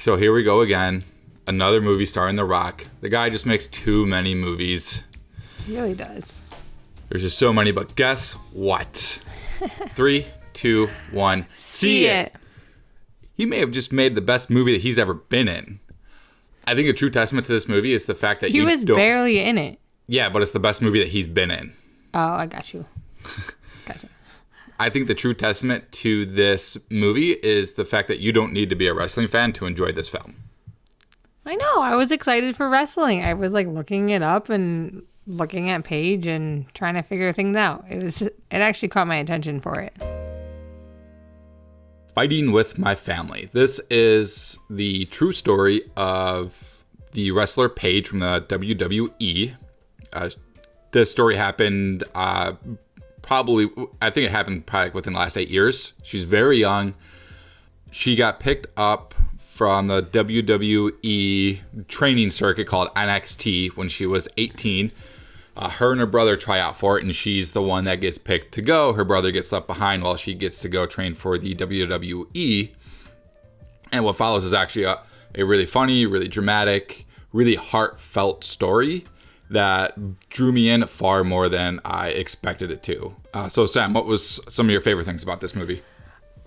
So here we go again. Another movie starring The Rock. The guy just makes too many movies. He really does. There's just so many, but guess what? 3, 2, 1. See it. He may have just made the best movie that he's ever been in. I think a true testament to this movie is the fact that he was barely in it. Yeah, but it's the best movie that he's been in. Oh, I got you. Gotcha. I think the true testament to this movie is the fact that you don't need to be a wrestling fan to enjoy this film. I know. I was excited for wrestling. I was like looking it up and looking at Paige and trying to figure things out. It actually caught my attention for it. Fighting with My Family. This is the true story of the wrestler Paige from the WWE. This story happened I think it happened probably within the last 8 years. She's very young. She got picked up from the WWE training circuit called NXT when she was 18. Her and her brother try out for it, and she's the one that gets picked to go. Her brother gets left behind while she gets to go train for the WWE. And what follows is actually a really funny, really dramatic, really heartfelt story that drew me in far more than I expected it to. So Sam, what was some of your favorite things about this movie?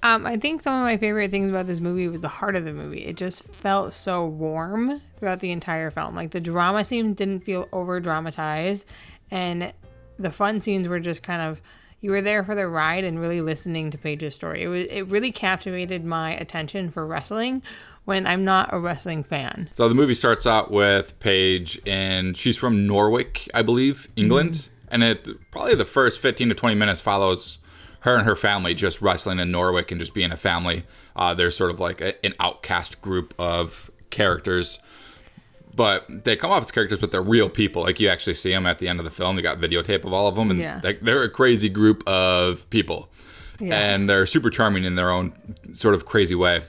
I think some of my favorite things about this movie was the heart of the movie. It just felt so warm throughout the entire film. Like the drama scenes didn't feel over dramatized, and the fun scenes were just kind of, you were there for the ride and really listening to Paige's story. It really captivated my attention for wrestling when I'm not a wrestling fan. So the movie starts out with Paige, and she's from Norwich, I believe, England. Mm-hmm. And it probably the first 15 to 20 minutes follows her and her family just wrestling in Norwich and just being a family. They're sort of like an outcast group of characters. But they come off as characters, but they're real people. Like, you actually see them at the end of the film. They got videotape of all of them. And they're a crazy group of people. Yeah. And they're super charming in their own sort of crazy way.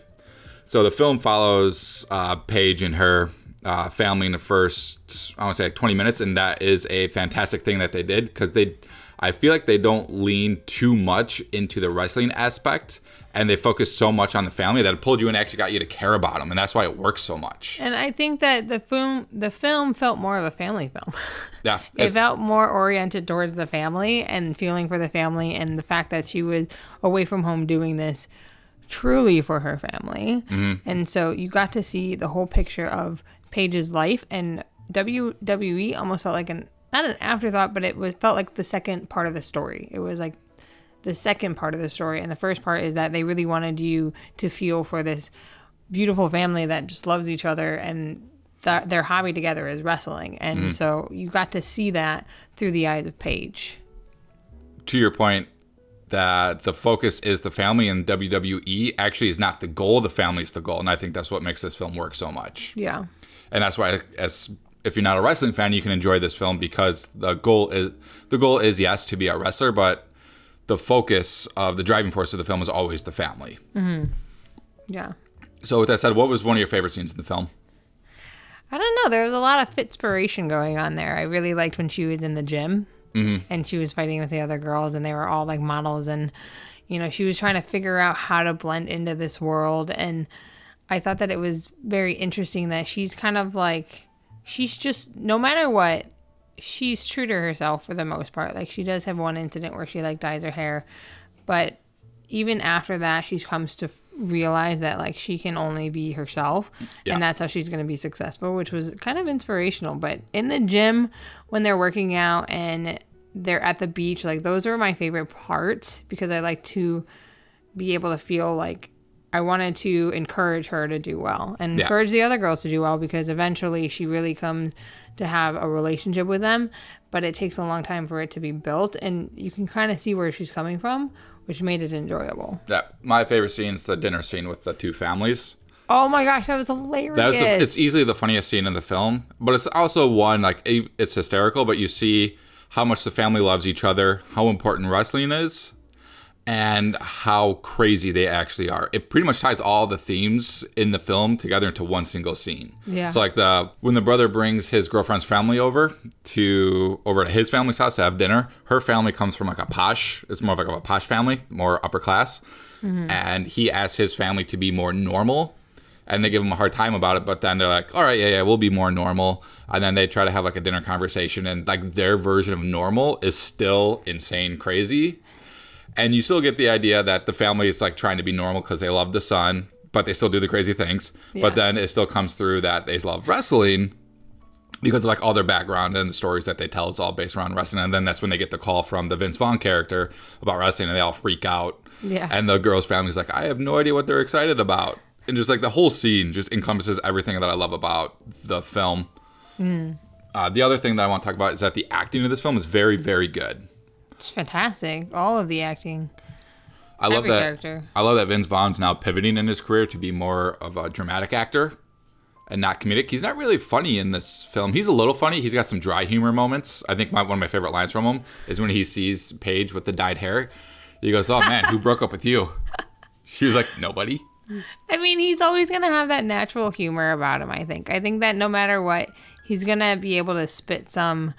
So the film follows Paige and her family in the first, I want to say, like 20 minutes. And that is a fantastic thing that they did, because I feel like they don't lean too much into the wrestling aspect, and they focus so much on the family that it pulled you in and actually got you to care about them, and that's why it works so much. And I think that the film felt more of a family film. Yeah. It felt more oriented towards the family and feeling for the family, and the fact that she was away from home doing this truly for her family. Mm-hmm. And so you got to see the whole picture of Paige's life, and WWE almost felt like not an afterthought, but felt like the second part of the story. It was like the second part of the story. And the first part is that they really wanted you to feel for this beautiful family that just loves each other, and their hobby together is wrestling. And so you got to see that through the eyes of Paige. To your point, that the focus is the family, and WWE actually is not the goal. The family is the goal. And I think that's what makes this film work so much. Yeah. And that's why, if you're not a wrestling fan, you can enjoy this film, because the goal is yes, to be a wrestler, but the focus of the driving force of the film is always the family. Mm-hmm. Yeah. So with that said, what was one of your favorite scenes in the film? I don't know. There was a lot of fitspiration going on there. I really liked when she was in the gym and she was fighting with the other girls, and they were all like models, and she was trying to figure out how to blend into this world. And I thought that it was very interesting that she's kind of like, she's just, no matter what, she's true to herself for the most part. Like, she does have one incident where she like dyes her hair, but even after that, she comes to realize that like she can only be herself, and that's how she's going to be successful, which was kind of inspirational. But in the gym, when they're working out and they're at the beach, like, those are my favorite parts, because I like to be able to feel like I wanted to encourage her to do well and encourage the other girls to do well, because eventually she really comes to have a relationship with them, but it takes a long time for it to be built, and you can kind of see where she's coming from, which made it enjoyable. Yeah, my favorite scene is the dinner scene with the two families. Oh my gosh, that was hilarious. It's easily the funniest scene in the film, but it's also one, like, it's hysterical, but you see how much the family loves each other, how important wrestling is, and how crazy they actually are. It pretty much ties all the themes in the film together into one single scene. Yeah. So like when the brother brings his girlfriend's family over to his family's house to have dinner, her family comes from like it's more of like a posh family, more upper class. Mm-hmm. And he asks his family to be more normal and they give him a hard time about it, but then they're like, all right, yeah, we'll be more normal. And then they try to have like a dinner conversation, and like their version of normal is still insane crazy. And you still get the idea that the family is like trying to be normal because they love the son, but they still do the crazy things. Yeah. But then it still comes through that they love wrestling because of like all their background and the stories that they tell is all based around wrestling. And then that's when they get the call from the Vince Vaughn character about wrestling, and they all freak out. Yeah. And the girl's family's like, I have no idea what they're excited about. And just like the whole scene just encompasses everything that I love about the film. The other thing that I want to talk about is that the acting of this film is very, very good. It's fantastic. All of the acting. I love that. Character. I love that Vince Vaughn's now pivoting in his career to be more of a dramatic actor and not comedic. He's not really funny in this film. He's a little funny. He's got some dry humor moments. I think one of my favorite lines from him is when he sees Paige with the dyed hair. He goes, "Oh man, who broke up with you?" She was like, "Nobody." I mean, he's always going to have that natural humor about him, I think. I think that no matter what, he's going to be able to spit some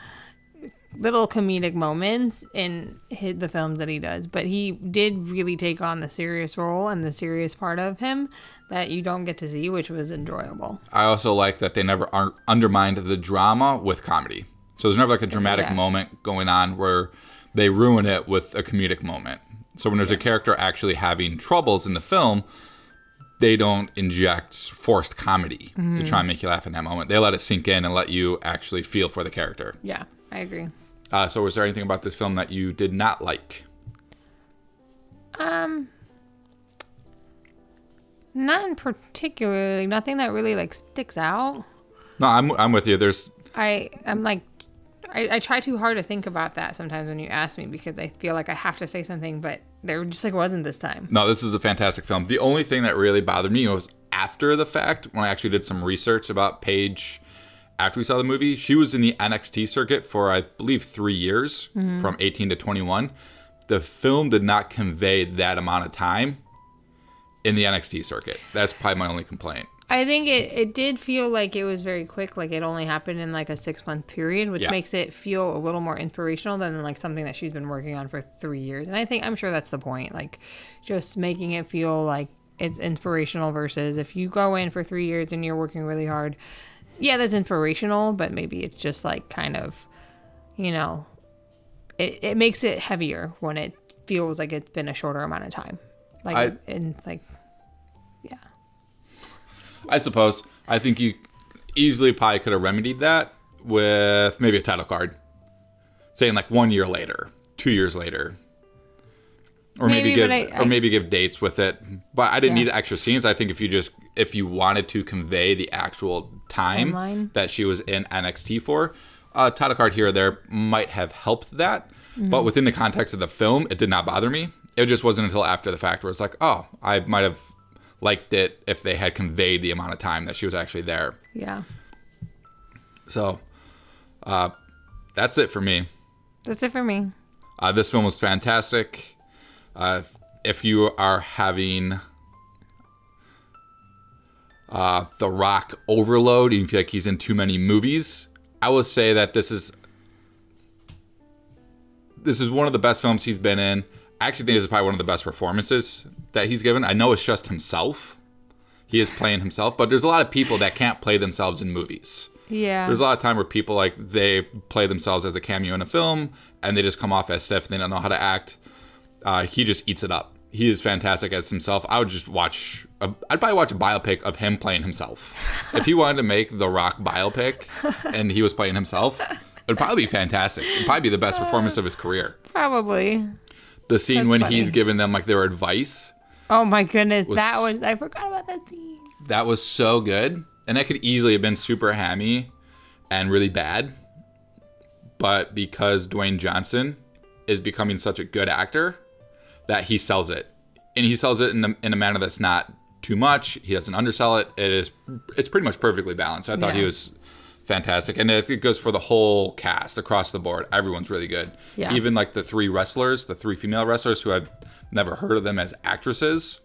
little comedic moments in the films that he does. But he did really take on the serious role and the serious part of him that you don't get to see, which was enjoyable. I also like that they never undermined the drama with comedy. So there's never like a dramatic moment going on where they ruin it with a comedic moment. So when there's a character actually having troubles in the film, they don't inject forced comedy to try and make you laugh in that moment. They let it sink in and let you actually feel for the character. Yeah, I agree. So was there anything about this film that you did not like? Not in particular. Nothing that really like sticks out. No, I'm with you. I'm like, I try too hard to think about that sometimes when you ask me, because I feel like I have to say something, but there just like wasn't this time. No, this is a fantastic film. The only thing that really bothered me was after the fact, when I actually did some research about Paige after we saw the movie. She was in the NXT circuit for, I believe, 3 years, from 18 to 21. The film did not convey that amount of time in the NXT circuit. That's probably my only complaint. I think it did feel like it was very quick, like it only happened in like a 6-month period, which makes it feel a little more inspirational than like something that she's been working on for 3 years. And I'm sure that's the point, like just making it feel like it's inspirational versus if you go in for 3 years and you're working really hard. Yeah, that's inspirational, but maybe it's just like kind of, it makes it heavier when it feels like it's been a shorter amount of time. I suppose. I think you easily probably could have remedied that with maybe a title card. Saying like 1 year later, 2 years later. Or maybe give dates with it. But I didn't need extra scenes. I think if you wanted to convey the actual time that she was in NXT for, a title card here or there might have helped that. But within the context of the film, it did not bother me. It just wasn't until after the fact where it's like, oh, I might have liked it if they had conveyed the amount of time that she was actually there. Yeah. So, that's it for me. That's it for me. This film was fantastic. If you are having The Rock overload and you feel like he's in too many movies, I would say that this is one of the best films he's been in. I actually think this is probably one of the best performances that he's given. I know it's just himself. He is playing himself, but there's a lot of people that can't play themselves in movies. Yeah. There's a lot of time where people they play themselves as a cameo in a film and they just come off as stiff and they don't know how to act. He just eats it up. He is fantastic as himself. I'd probably watch a biopic of him playing himself. If he wanted to make The Rock biopic and he was playing himself, it would probably be fantastic. It would probably be the best performance of his career. Probably. The scene when he's giving them like their advice. Oh my goodness, I forgot about that scene. That was so good. And that could easily have been super hammy and really bad. But because Dwayne Johnson is becoming such a good actor, that he sells it. And he sells it in a manner that's not too much. He doesn't undersell it. It's pretty much perfectly balanced. I thought he was fantastic. And it goes for the whole cast across the board. Everyone's really good. Yeah. Even like the three female wrestlers who I've never heard of them as actresses,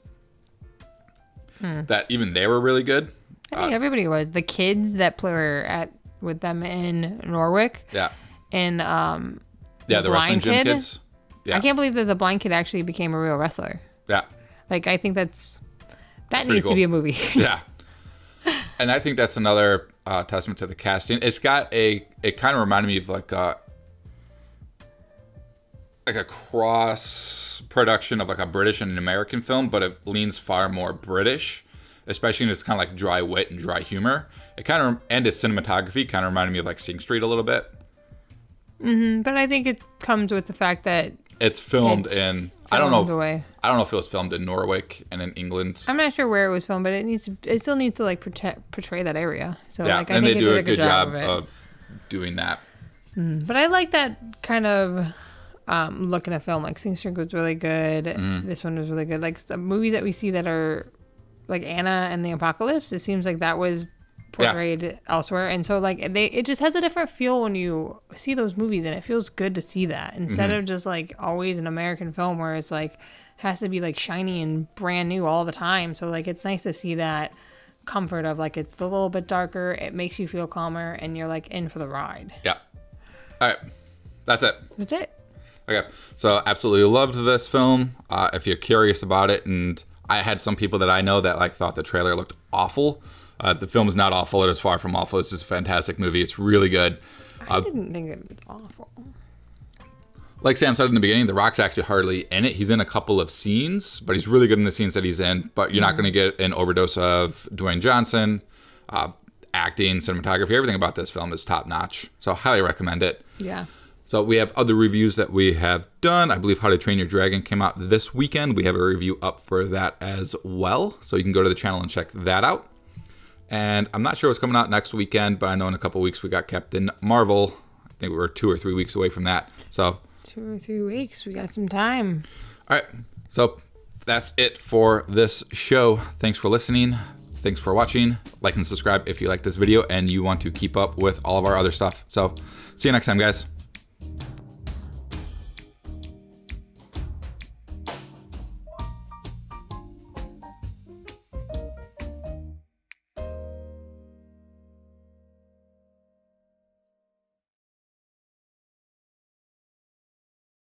that even they were really good. I think everybody was. The kids that were with them in Norwich. Yeah. And the wrestling gym kids. Yeah. I can't believe that the blind kid actually became a real wrestler. Yeah. Like, I think that needs to be a movie. Yeah. And I think that's another testament to the casting. It kind of reminded me of like a cross production of like a British and an American film, but it leans far more British, especially in its kind of like dry wit and dry humor. And its cinematography kind of reminded me of like Sing Street a little bit. But I think it comes with the fact that it's filmed in. I don't know if it was filmed in Norwich and in England. I'm not sure where it was filmed, but it still needs to like portray that area. So yeah, like I and think they it do did a good job of of doing that. But I like that kind of look in a film. Like Sing Street was really good. This one was really good. Like some movies that we see that are like Anna and the Apocalypse, it seems like that was portrayed elsewhere, and so like it just has a different feel when you see those movies, and it feels good to see that instead of just like always an American film where it's like has to be like shiny and brand new all the time. So like it's nice to see that comfort of like it's a little bit darker, it makes you feel calmer, and you're like in for the ride. Yeah. All right, that's it. Okay, so absolutely loved this film. If you're curious about it, and I had some people that I know that like thought the trailer looked awful. The film is not awful. It is far from awful. It's just a fantastic movie. It's really good. I didn't think it was awful. Like Sam said in the beginning, The Rock's actually hardly in it. He's in a couple of scenes, but he's really good in the scenes that he's in. But you're not going to get an overdose of Dwayne Johnson. Acting, cinematography, everything about this film is top notch. So highly recommend it. Yeah. So we have other reviews that we have done. I believe How to Train Your Dragon came out this weekend. We have a review up for that as well. So you can go to the channel and check that out. And I'm not sure what's coming out next weekend, but I know in a couple weeks we got Captain Marvel. I think we were 2 or 3 weeks away from that. So 2 or 3 weeks. We got some time. All right. So that's it for this show. Thanks for listening. Thanks for watching. Like and subscribe if you like this video and you want to keep up with all of our other stuff. So see you next time, guys.